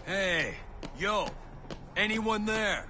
Hey, yo, anyone there?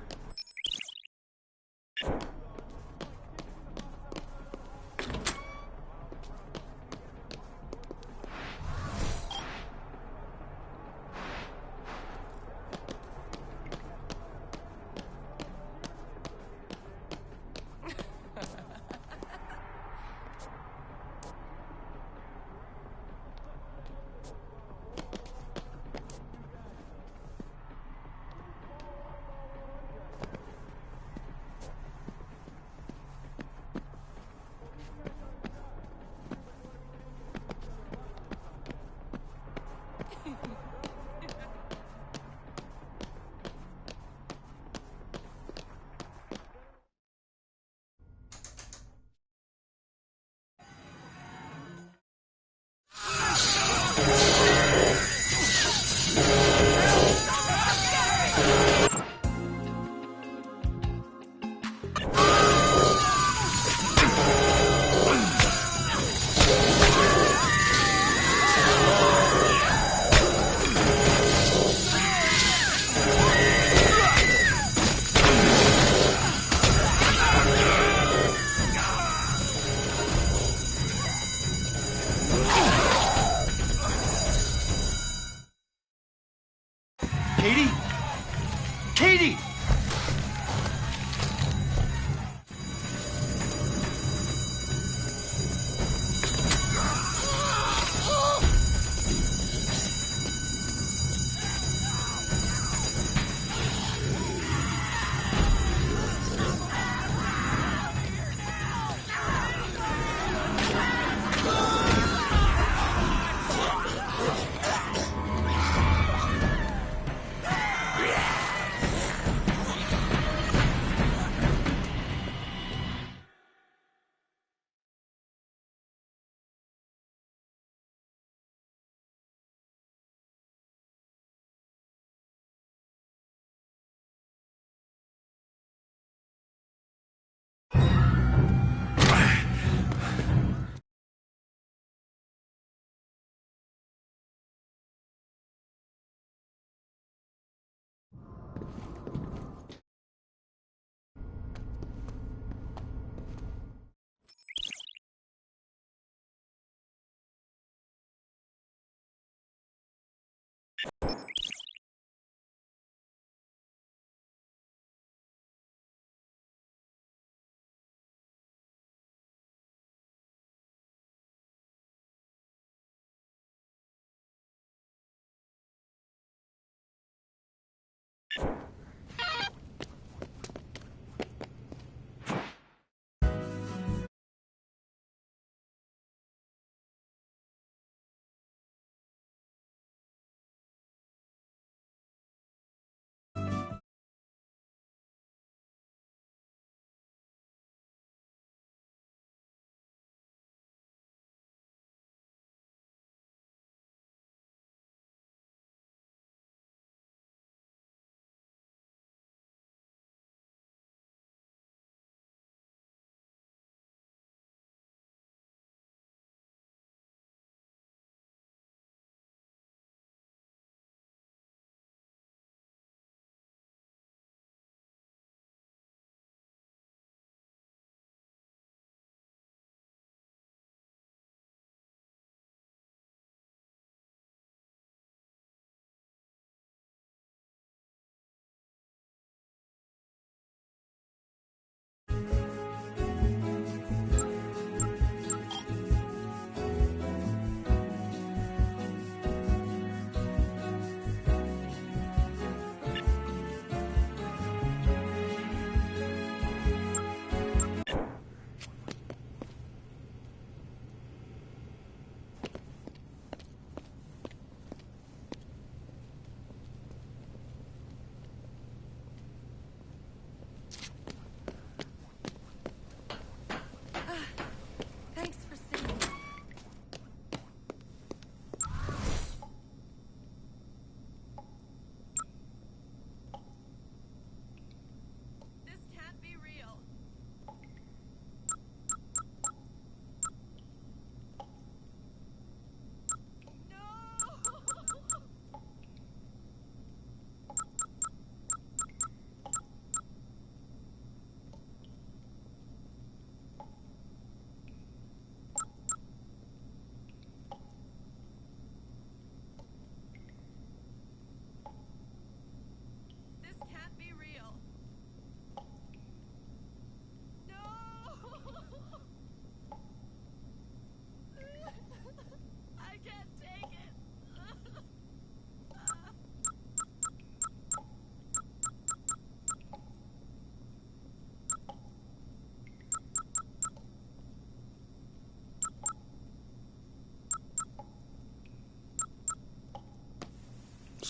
Katie?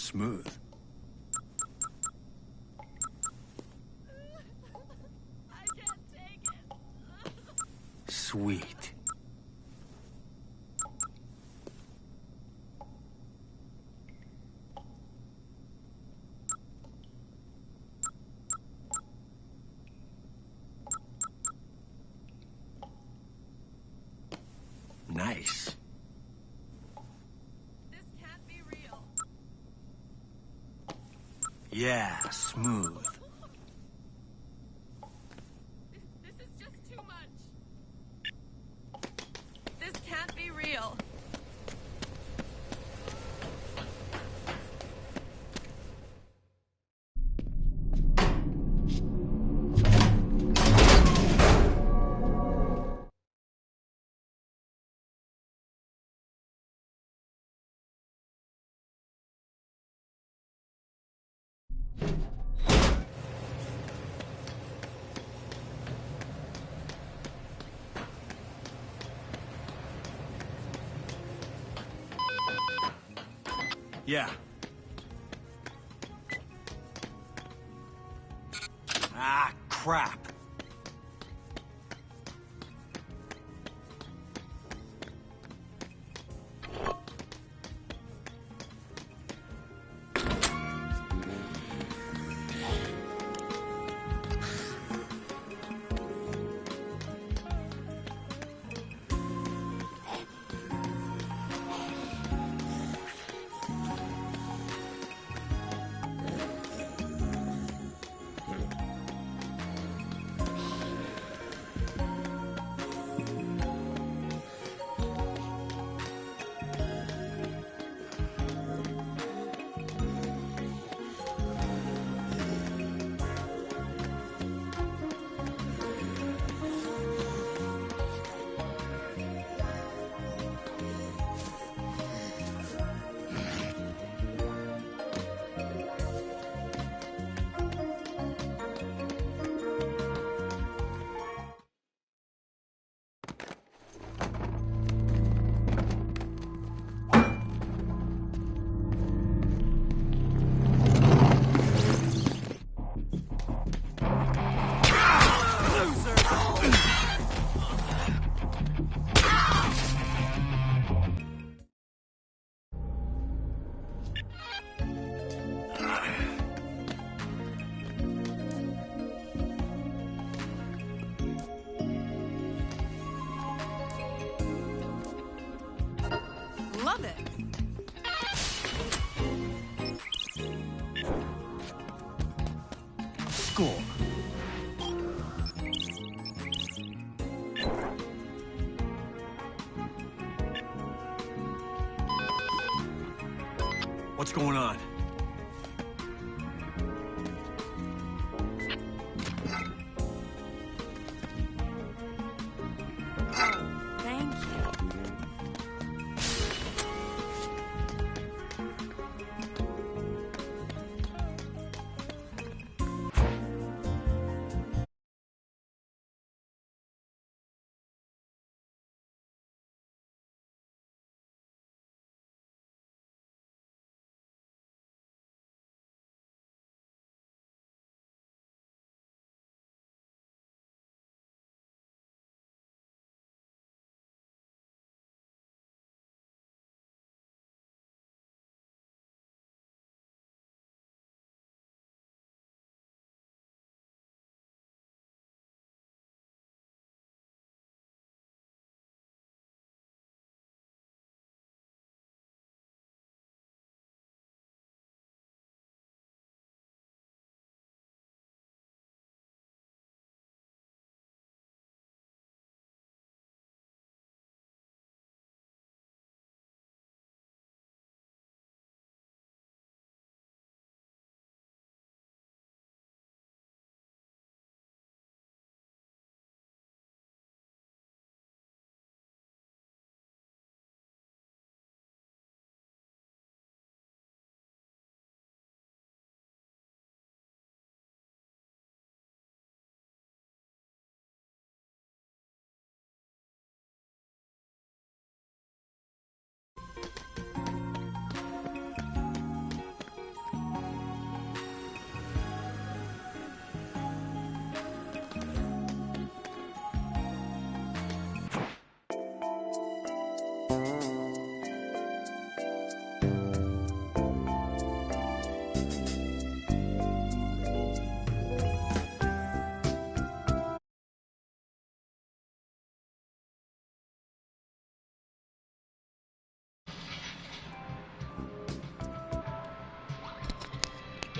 smooth. I can't take it. Sweet. Nice. This can't be real. Yeah, smooth. This is just too much. This can't be real. Yeah. Ah, crap. Love it. Score. What's going on?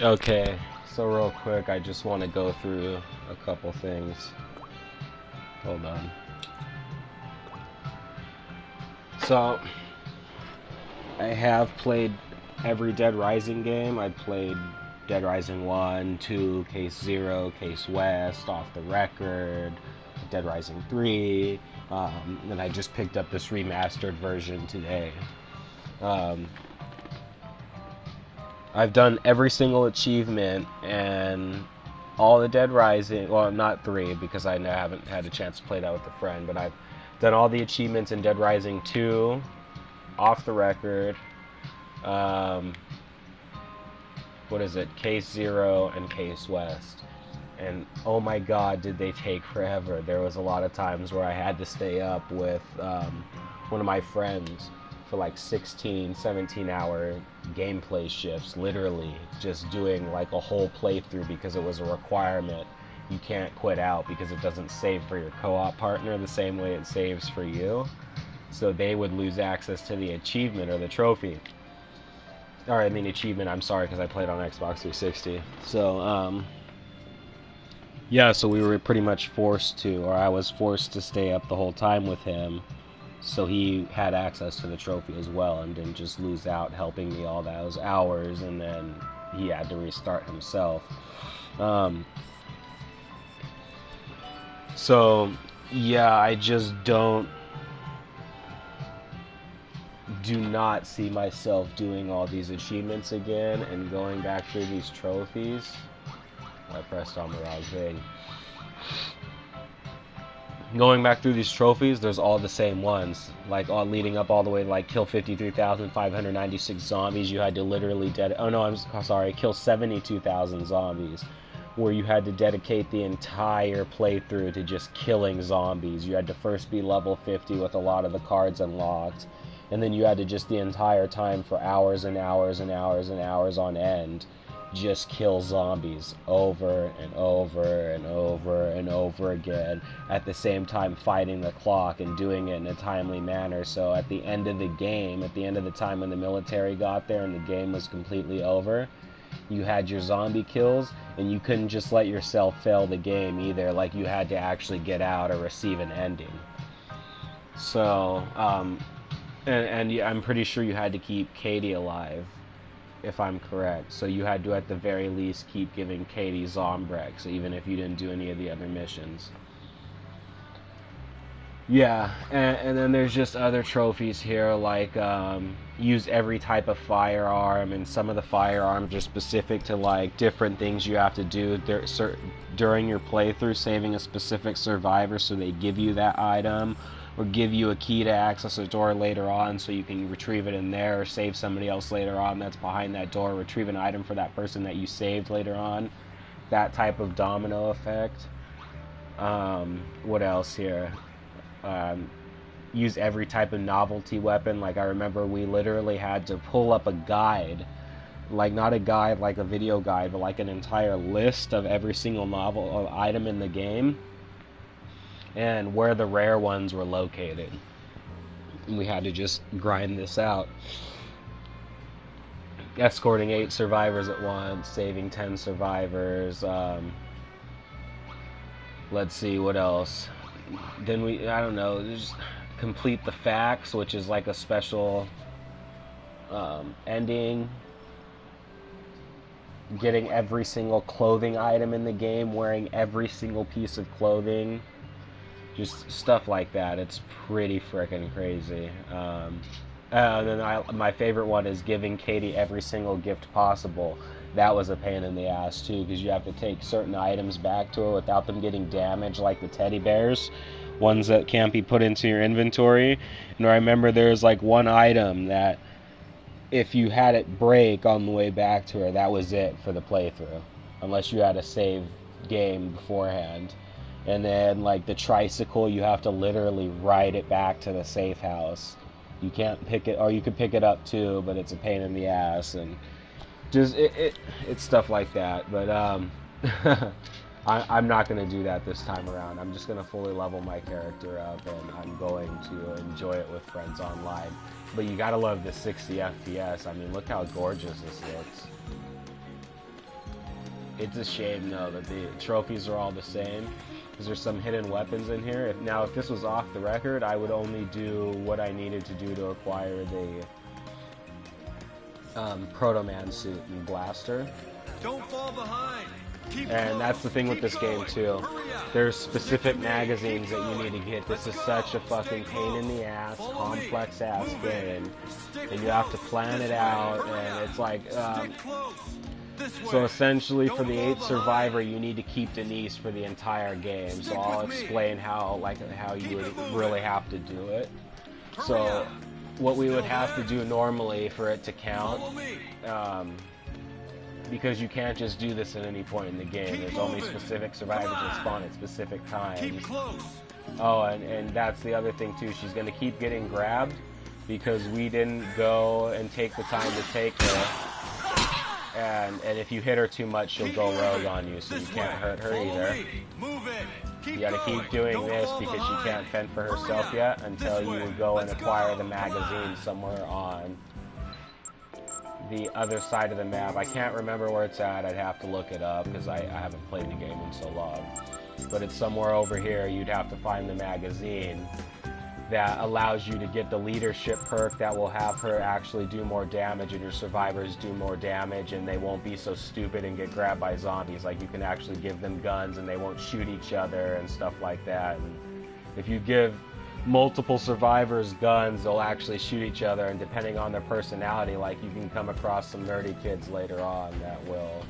Okay, so real quick, I just want to go through a couple things. Hold on. So, I have played every Dead Rising game. I played Dead Rising 1, 2, Case 0, Case West, Off the Record, Dead Rising 3, and I just picked up this remastered version today. I've done every single achievement and all the Dead Rising, well, not 3 because I haven't had a chance to play that with a friend, but I've done all the achievements in Dead Rising 2, Off the Record, what is it, Case 0 and Case West. And oh my god, did they take forever. There was a lot of times where I had to stay up with one of my friends for like 16, 17-hour gameplay shifts, literally just doing like a whole playthrough because it was a requirement. You can't quit out because it doesn't save for your co-op partner the same way it saves for you. So they would lose access to the achievement or the trophy. Or I mean achievement, I'm sorry, because I played on Xbox 360. So, yeah, so we were pretty much forced to, or I was forced to stay up the whole time with him, so he had access to the trophy as well and didn't just lose out helping me all those hours, and then he had to restart himself. So, yeah, I just do not see myself doing all these achievements again and going back through these trophies. I pressed on the wrong thing. Going back through these trophies, there's all the same ones. Like, all leading up all the way to, like, kill 53,596 zombies. You had to literally kill 72,000 zombies. Where you had to dedicate the entire playthrough to just killing zombies. You had to first be level 50 with a lot of the cards unlocked. And then you had to just the entire time for hours and hours and hours and hours on end just kill zombies over and over and over and over again, at the same time fighting the clock and doing it in a timely manner. So at the end of the game, at the end of the time when the military got there and the game was completely over, you had your zombie kills, and you couldn't just let yourself fail the game either. Like, you had to actually get out or receive an ending. So, and I'm pretty sure you had to keep Katie alive, if I'm correct. So you had to, at the very least, keep giving Katie Zombrex, even if you didn't do any of the other missions. Yeah, and then there's just other trophies here, like use every type of firearm, and some of the firearms are specific to like different things you have to do during your playthrough, saving a specific survivor, so they give you that item, or give you a key to access a door later on so you can retrieve it in there, or save somebody else later on that's behind that door, retrieve an item for that person that you saved later on. That type of domino effect. What else here? Use every type of novelty weapon. Like, I remember we literally had to pull up a guide, like not a guide like a video guide, but like an entire list of every single novel item in the game and where the rare ones were located. And we had to just grind this out. Escorting 8 survivors at once, saving 10 survivors. Let's see, what else? Then I don't know, just complete the facts, which is like a special ending. Getting every single clothing item in the game, wearing every single piece of clothing. Just stuff like that. It's pretty freaking crazy. And then my favorite one is giving Katie every single gift possible. That was a pain in the ass too, because you have to take certain items back to her without them getting damaged, like the teddy bears, ones that can't be put into your inventory. And I remember there's like one item that if you had it break on the way back to her, that was it for the playthrough, unless you had a save game beforehand. And then like the tricycle, you have to literally ride it back to the safe house. You can't pick it, or you could pick it up too, but it's a pain in the ass. And just it's stuff like that. But I'm not going to do that this time around. I'm just going to fully level my character up, and I'm going to enjoy it with friends online. But you got to love the 60 FPS. I mean, look how gorgeous this looks. It's a shame, though, that the trophies are all the same, because there's some hidden weapons in here. Now, if this was off the record, I would only do what I needed to do to acquire the Proto Man suit and blaster. Don't fall behind. Keep And close. that's the thing with Keep this game, going. too. Hurry up. There's specific Stick to me. magazines Keep that you going. need to get. This is Let's such a go. fucking Stay pain in close. the ass, Follow me. complex ass Move it. game. Stick And you have to close. plan This it way. out, Hurry and up. it's like, Stick close. This way. so essentially for Don't the fall 8th Survivor, behind. you need to keep Denise for the entire game. So Stick I'll with me. explain how you Keep would it moving. really have to do it. Hurry So up. what we would Still have to there? do normally for it to count, Follow me. because you can't just do this at any point in the game. Keep There's only moving. specific survivors Come that on. spawn at specific times. Keep close. Oh, and that's the other thing too. She's gonna keep getting grabbed because we didn't go and take the time to take her. And if you hit her too much, she'll go rogue on you, so you This can't way. hurt her Follow either. me. Move it. Keep You gotta going. keep doing Don't this fall because she behind. can't fend for Hurry herself up. yet until This you way. go and Let's acquire go. the Come magazine on. somewhere on the other side of the map. I can't remember where it's at. I'd have to look it up because I haven't played the game in so long. But it's somewhere over here. You'd have to find the magazine that allows you to get the leadership perk that will have her actually do more damage and your survivors do more damage, and they won't be so stupid and get grabbed by zombies. Like, you can actually give them guns and they won't shoot each other and stuff like that. And if you give multiple survivors guns, they'll actually shoot each other, and depending on their personality, like, you can come across some nerdy kids later on that will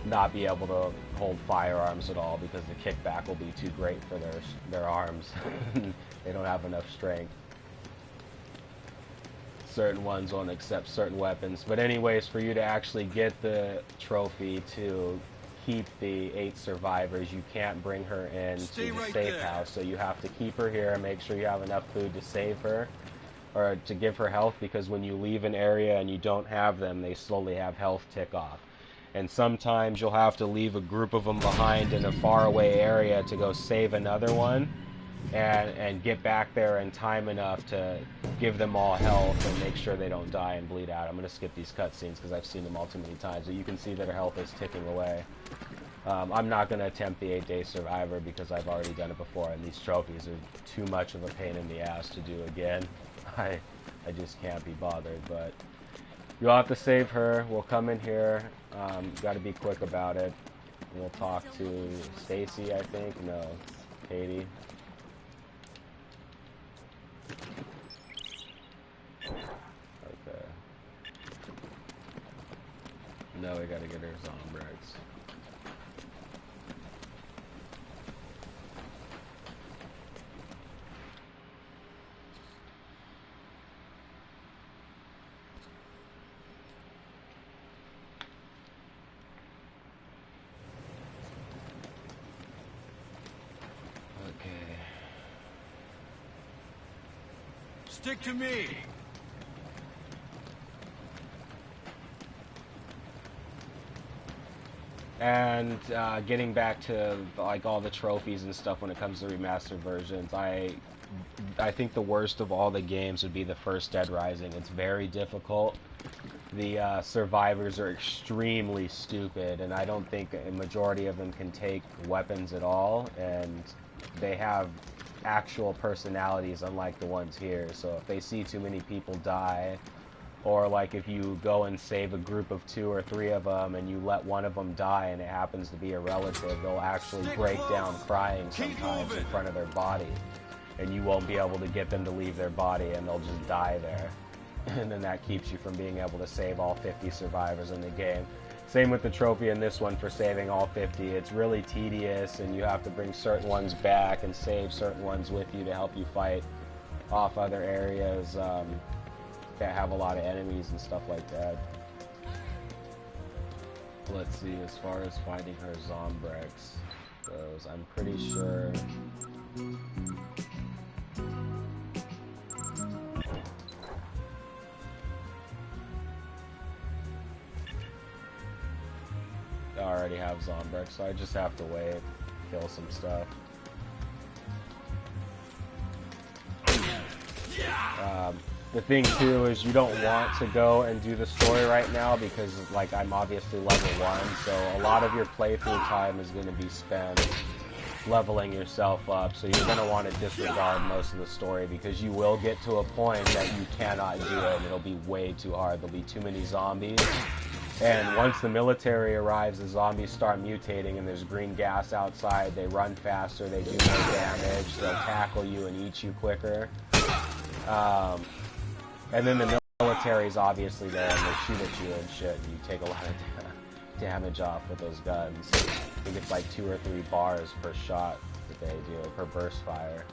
not be able to hold firearms at all because the kickback will be too great for their arms. They don't have enough strength. Certain ones won't accept certain weapons. But anyways, for you to actually get the trophy to keep the 8 survivors, you can't bring her in Stay to the right safe there. house. So you have to keep her here and make sure you have enough food to save her or to give her health, because when you leave an area and you don't have them, they slowly have health tick off. And sometimes you'll have to leave a group of them behind in a faraway area to go save another one and get back there in time enough to give them all health and make sure they don't die and bleed out. I'm going to skip these cutscenes because I've seen them all too many times. But you can see that her health is ticking away. I'm not going to attempt the 8-day survivor because I've already done it before, and these trophies are too much of a pain in the ass to do again. I just can't be bothered, but you'll have to save her. We'll come in here. Got to be quick about it. We'll talk to Stacy, I think. No, Katie. Okay. No, we gotta get her Zombrex. Okay. Stick to me. And getting back to like all the trophies and stuff when it comes to remastered versions, I think the worst of all the games would be the first Dead Rising. It's very difficult. The survivors are extremely stupid, and I don't think a majority of them can take weapons at all, and they have actual personalities unlike the ones here. So if they see too many people die, or like if you go and save a group of 2 or 3 of them and you let one of them die and it happens to be a relative, they'll actually break down crying sometimes in front of their body, and you won't be able to get them to leave their body, and they'll just die there. And then that keeps you from being able to save all 50 survivors in the game. Same with the trophy in this one for saving all 50. It's really tedious, and you have to bring certain ones back and save certain ones with you to help you fight off other areas that have a lot of enemies and stuff like that. Let's see, as far as finding her Zombrex goes, I'm pretty sure... I already have Zombrex, so I just have to wait, kill some stuff. the thing too is you don't want to go and do the story right now because like I'm obviously level 1, so a lot of your playthrough time is going to be spent leveling yourself up, so you're going to want to disregard most of the story because you will get to a point that you cannot do it and it'll be way too hard. There'll be too many zombies, and once the military arrives, the zombies start mutating and there's green gas outside. They run faster, they do more damage, they'll tackle you and eat you quicker. And then the military's obviously there and they shoot at you and shit, and you take a lot of damage off with those guns. I think it's like 2 or 3 bars per shot that they do, per burst fire.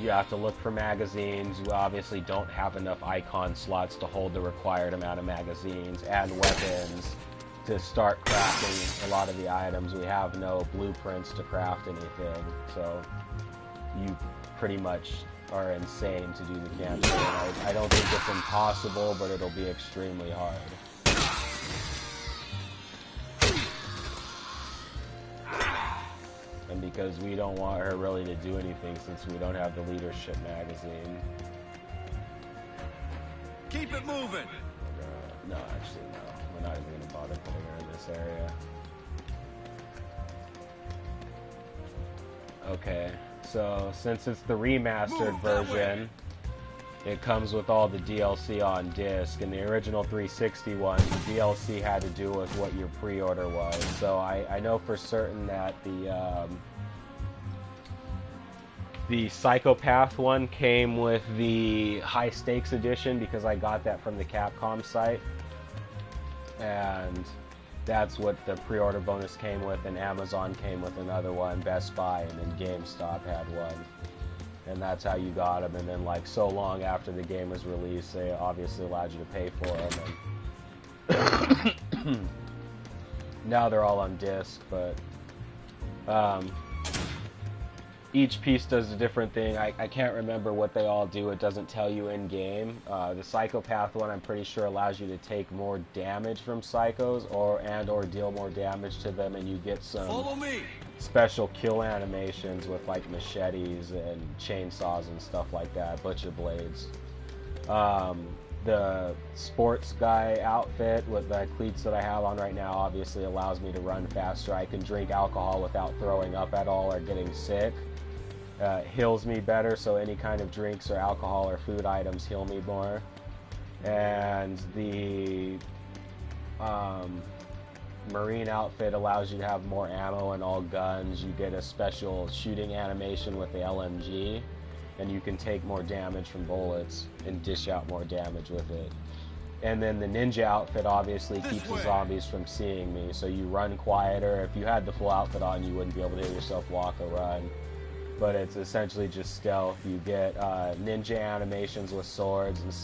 You have to look for magazines. You obviously don't have enough icon slots to hold the required amount of magazines and weapons to start crafting a lot of the items. We have no blueprints to craft anything, so you pretty much are insane to do the campaign. I don't think it's impossible, but it'll be extremely hard. And because we don't want her really to do anything since we don't have the leadership magazine. Keep it moving. No, actually no. We're not even going to bother putting her in this area. Okay, so since it's the remastered version, it comes with all the DLC on disc. In the original 360 one, the DLC had to do with what your pre-order was. So I know for certain that the Psychopath one came with the high stakes edition because I got that from the Capcom site. And that's what the pre-order bonus came with, and Amazon came with another one, Best Buy, and then GameStop had one. And that's how you got them. And then like so long after the game was released, they obviously allowed you to pay for them. And now they're all on disc, but each piece does a different thing. I can't remember what they all do. It doesn't tell you in game. The Psychopath one, I'm pretty sure, allows you to take more damage from psychos or deal more damage to them, and you get some Follow me. special kill animations with like machetes and chainsaws and stuff like that, butcher blades. The sports guy outfit with the cleats that I have on right now obviously allows me to run faster. I can drink alcohol without throwing up at all or getting sick. Heals me better, so any kind of drinks or alcohol or food items heal me more. And the Marine outfit allows you to have more ammo in all guns. You get a special shooting animation with the LMG, and you can take more damage from bullets and dish out more damage with it. And then the ninja outfit obviously keeps the zombies from seeing me, so you run quieter. If you had the full outfit on, you wouldn't be able to hear yourself walk or run. But it's essentially just stealth. You get ninja animations with swords and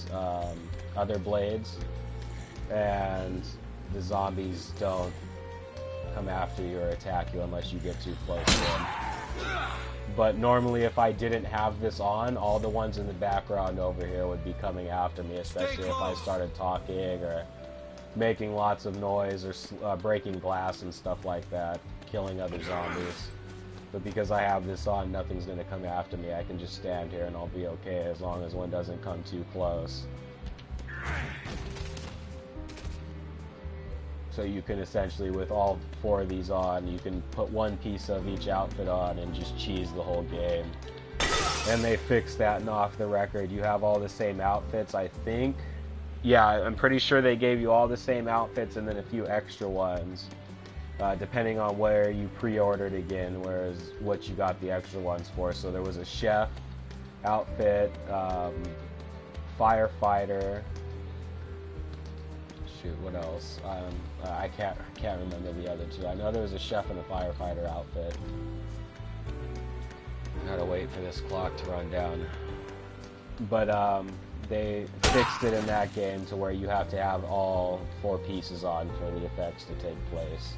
other blades, and the zombies don't come after you or attack you unless you get too close to them. But normally if I didn't have this on, all the ones in the background over here would be coming after me, especially if I started talking or making lots of noise or breaking glass and stuff like that, killing other zombies. But because I have this on, nothing's going to come after me. I can just stand here and I'll be okay as long as one doesn't come too close. So you can essentially, with all 4 of these on, you can put one piece of each outfit on and just cheese the whole game. And they fixed that, and off the record, you have all the same outfits, I think. Yeah, I'm pretty sure they gave you all the same outfits and then a few extra ones. Depending on where you pre-ordered again, whereas what you got the extra ones for. So there was a chef outfit, firefighter. Shoot, what else? I can't remember the other 2. I know there was a chef and a firefighter outfit. I gotta wait for this clock to run down. But they fixed it in that game to where you have to have all 4 pieces on for the effects to take place.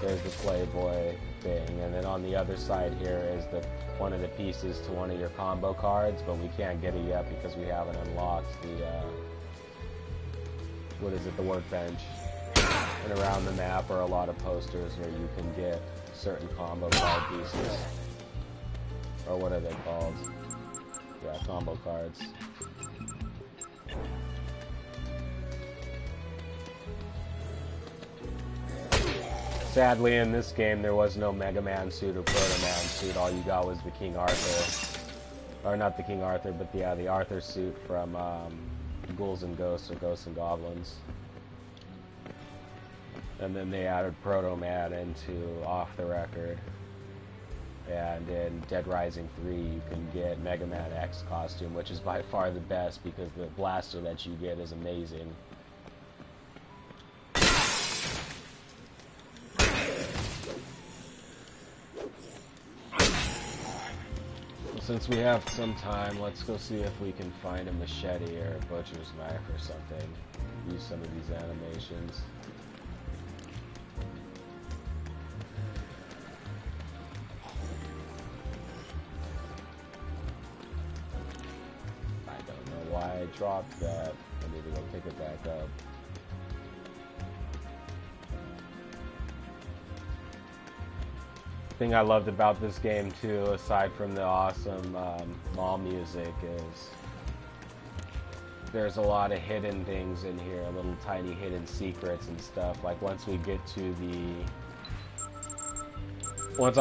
There's the Playboy thing, and then on the other side here is one of the pieces to one of your combo cards, but we can't get it yet because we haven't unlocked the workbench. And around the map are a lot of posters where you can get certain combo card pieces. Or what are they called? Yeah, combo cards. Sadly, in this game, there was no Mega Man suit or Proto Man suit. All you got was the King Arthur. Or not the King Arthur, but yeah, the Arthur suit from Ghouls and Ghosts, or Ghosts and Goblins. And then they added Proto Man into Off the Record. And in Dead Rising 3, you can get Mega Man X costume, which is by far the best because the blaster that you get is amazing. Since we have some time, let's go see if we can find a machete or a butcher's knife or something. Use some of these animations. I don't know why I dropped that. I need to go pick it back up. Thing I loved about this game too, aside from the awesome mall music, is there's a lot of hidden things in here, little tiny hidden secrets and stuff. Like once I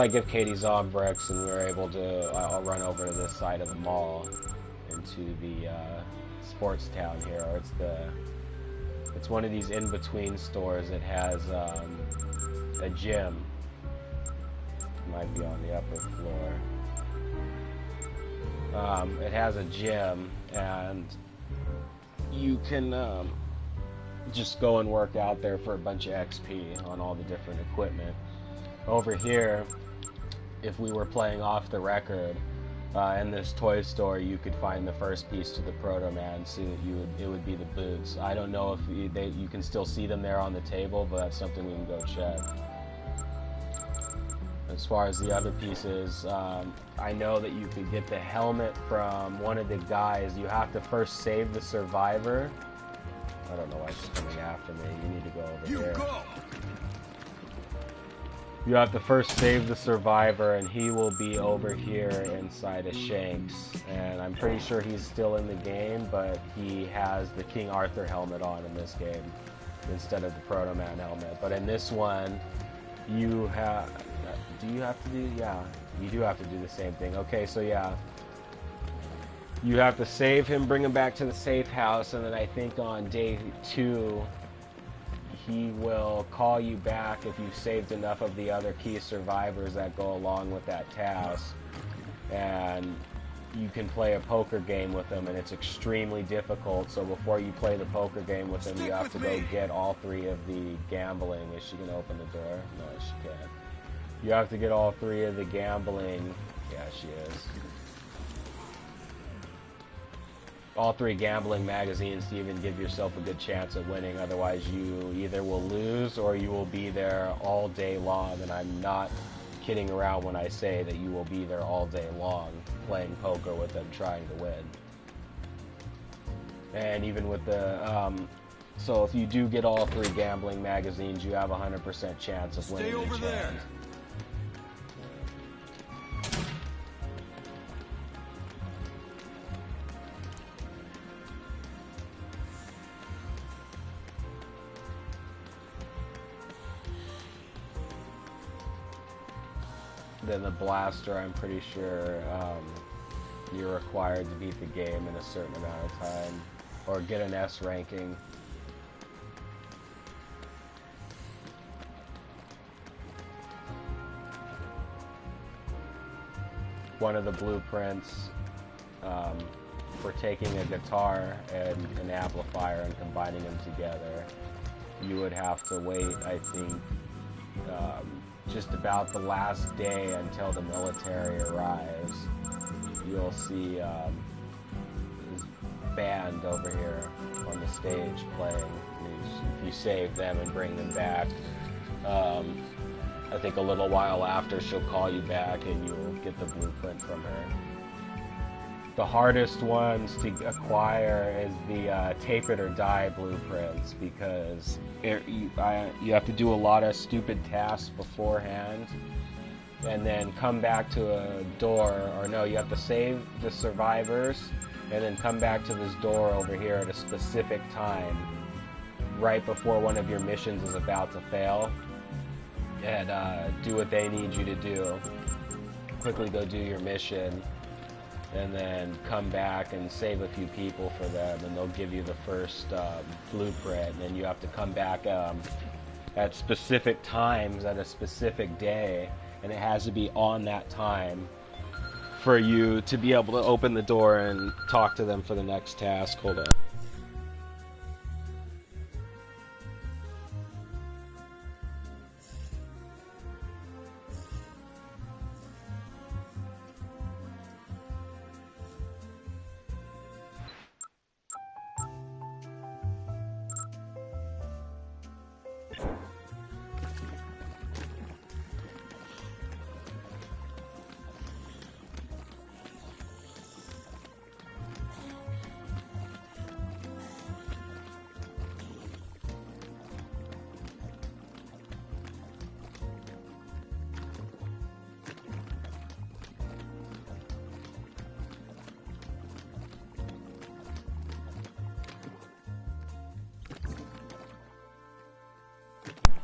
give Katie Zombrex and we're able to, I'll run over to this side of the mall into the sports town here, or it's one of these in-between stores that has a gym. Might be on the upper floor. It has a gym, and you can just go and work out there for a bunch of XP on all the different equipment. Over here, if we were playing Off the Record, in this toy store, you could find the first piece to the Proto Man suit. It would be the boots. I don't know if you can still see them there on the table, but that's something we can go check. As far as the other pieces, I know that you could get the helmet from one of the guys. You have to first save the survivor. I don't know why she's coming after me. You need to go over here. You have to first save the survivor, and he will be over here inside of Shanks. And I'm pretty sure he's still in the game, but he has the King Arthur helmet on in this game instead of the Proto Man helmet. But in this one, you have... Do you have to do... Yeah, you do have to do the same thing. Okay, so yeah. You have to save him, bring him back to the safe house, and then I think on day 2, he will call you back if you've saved enough of the other key survivors that go along with that task. And you can play a poker game with him, and it's extremely difficult. So before you play the poker game with him, you have to go get all 3 of the gambling. Is she going to open the door? No, she can't. You have to get all 3 of the gambling. Yeah, she is. All 3 gambling magazines to even give yourself a good chance at winning. Otherwise, you either will lose or you will be there all day long. And I'm not kidding around when I say that you will be there all day long playing poker with them, trying to win. And even with the... so if you do get all 3 gambling magazines, you have a 100% chance of winning each hand. Then the blaster, I'm pretty sure you're required to beat the game in a certain amount of time, or get an S ranking. One of the blueprints for taking a guitar and an amplifier and combining them together, you would have to wait, I think, just about the last day until the military arrives. You'll see this band over here on the stage playing. If you save them and bring them back, I think a little while after she'll call you back and you'll get the blueprint from her. The hardest ones to acquire is the tape it or die blueprints, because you have to do a lot of stupid tasks beforehand and then come back to a door, or no, you have to save the survivors, and then come back to this door over here at a specific time, right before one of your missions is about to fail, and do what they need you to do. Quickly go do your mission, and then come back and save a few people for them, and they'll give you the first blueprint, and then you have to come back at specific times at a specific day, and it has to be on that time for you to be able to open the door and talk to them for the next task. Hold on.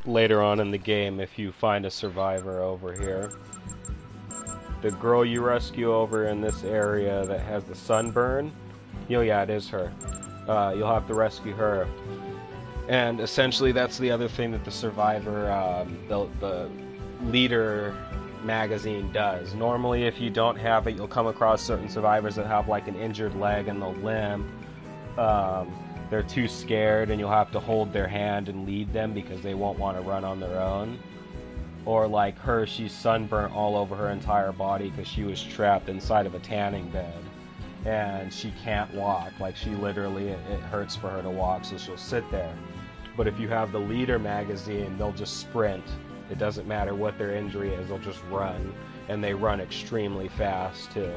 Later on in the game, if you find a survivor over here, the girl you rescue over in this area that has the sunburn, yeah, it is her. You'll have to rescue her. And essentially that's the other thing that the survivor, the leader magazine does. Normally if you don't have it, you'll come across certain survivors that have like an injured leg and they'll limp. They're too scared and you'll have to hold their hand and lead them because they won't want to run on their own. Or like her, she's sunburnt all over her entire body because she was trapped inside of a tanning bed. And she can't walk. Like she literally, it hurts for her to walk, so she'll sit there. But if you have the leader magazine, they'll just sprint. It doesn't matter what their injury is, they'll just run. And they run extremely fast too.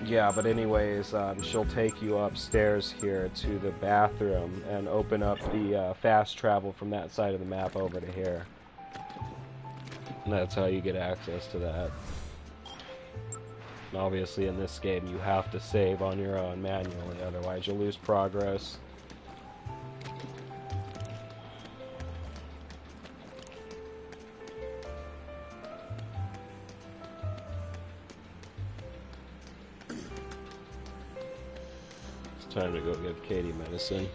Yeah, but anyways, she'll take you upstairs here to the bathroom and open up the fast travel from that side of the map over to here. And that's how you get access to that. And obviously in this game you have to save on your own manually, otherwise you'll lose progress. Time to go give Katie medicine.